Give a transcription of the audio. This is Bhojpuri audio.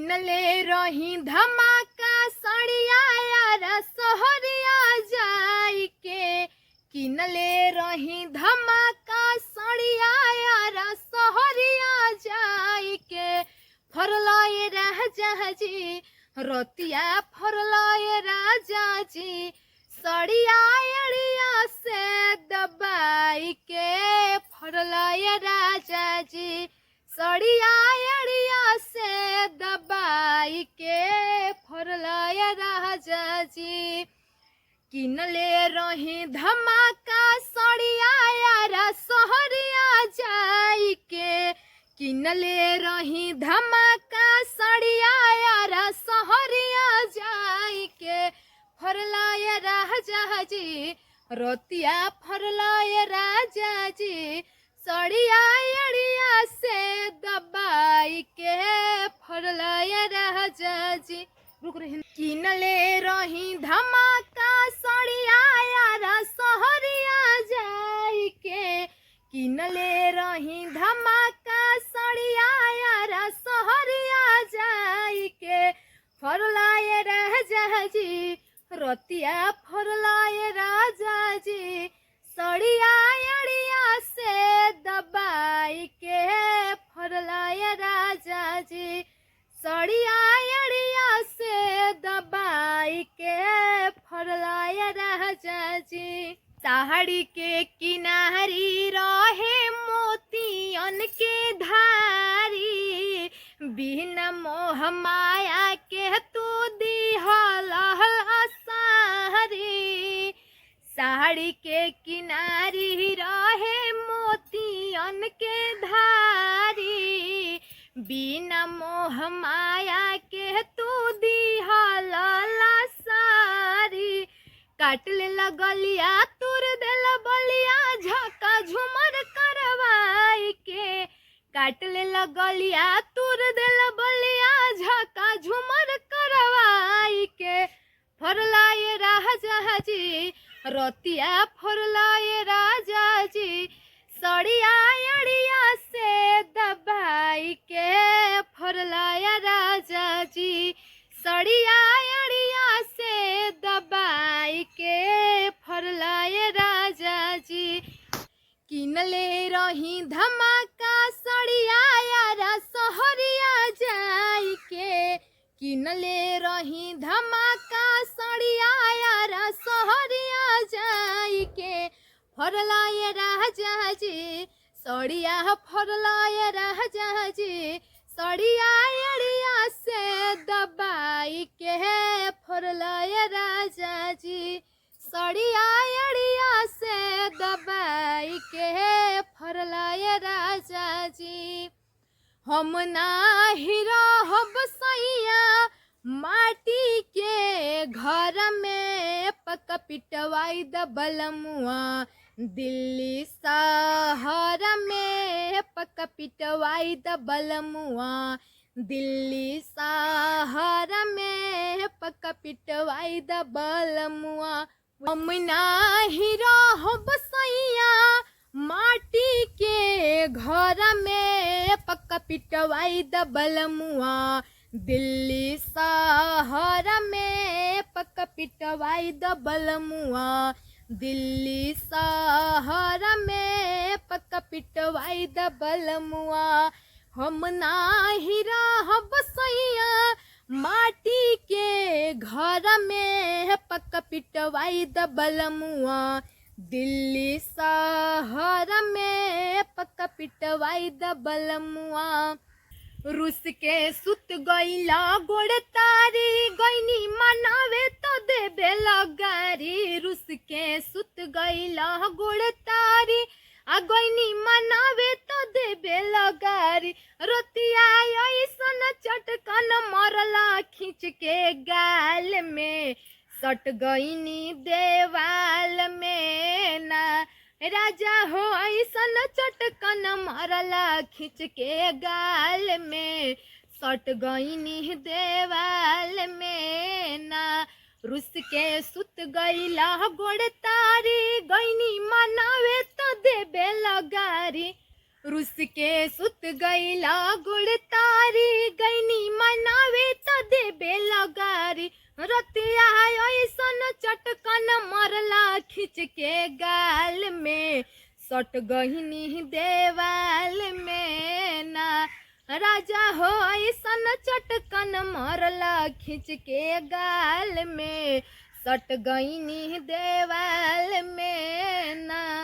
किनले रही धमाका सड़िया यार सहरिया जाई के। किनले रही धमाका सड़िया यार सहरिया जाई के। फरलाए राजा जी रतिया फरलाए राजा जी सड़िया अड़िया से दबाई के। फरलाए राजा जी सड़िया अड़िया से दबाई के। फरलाए राजा जी किनले रही धमाका सड़िया यार सहरिया जाई के। किनले रही धमाका सड़िया यार सहरिया जाई के। फरलाए राजा जी रतिया फरलाए राजा जी सड़िया अड़िया से दबाई के। फरलाए राजा जी रुक रही। किनले रही धमाका सड़िया यार सहरिया जाई के। किनले रही धमाका सड़िया यार सहरिया जाई के। फरलाए राजा जी रतिया फरलाए राजा जी सड़िया अड़िया से दबाई के। फरलाए राजा जी सड़िया अड़िया से दबाई के। फरलाए राजा जी साड़ी के किनारी रहे मोतियन के धारी। बिना मोह माया के तू दिहल सारी। साड़ी के किनारी रहे मोतियन के धारी। बिना मोह माया के तू दिहल सारी। काटले लगलिया तुर देल बलिया झका झुमर करवाई के। काटले लगलिया तुर देल बलिया झका झुमर करवाई के। फरलाए राजा जी रतिया फरलाए राजा जी सड़िया अड़िया से दबाई के। फरलाए राजा जी सड़िया अड़िया से दबाई के। फरलाए राजा जी किनले रही धमाका सड़िया यार सहरिया जाई के। किनले रही धमाका सड़िया यार सहरिया जाई के। फरलाए राजा जी सड़िया फरलाए राजा जी सड़िया अड़िया से दबाई के। फरलाए राजा जी सड़िया अड़िया से दबाई के। फरलाए राजा जी हम नाही रहब सैया माटी के घर में। पक पिटवाई दबलमुआ दिल्ली शहर में। पक पिटवाई दबलमुआ दिल्ली शहर में। पक पिटवाई दबलमुआ हम नाही रहब सैया माटी के घर में। पक पिटवाई दबलमुआ दिल्ली शहर में। पक पिटवाई दबलमुआ दिल्ली शहर में। पक पिटवाई दबलमुआ हम नाही रहब सैया माटी के घर में। पक पिटवाई दबलमुआ दिल्ली शहर में। पक पिटवाई दबलमुआ रूस के सुत गईला गोड़ तारी गईनी मनावे तो देबे लगारी। रूस के सुत गईला गोड़ तारी आ गईनी मनावे तो देबे लगारी। रोतिया ऐसन चटकन मरला खींच के गाल में। सट गईनी देवाल में ना राजा हो ऐसन चटकन मरला खींच के गाल में। सट गईनी देवाल में ना रूस के सुत गईला गोड़ तारी गईनी मनावे तो देबे लगारी। रूस के सुत गईला गोड़ तारी गईनी मनावे रतिया ऐसन चटकन मरला खींच के गाल में, सट गहिनी देवाल में ना। राजा हो ऐसन चटकन मरला खींच के गाल में, सट गईनी देवाल में ना।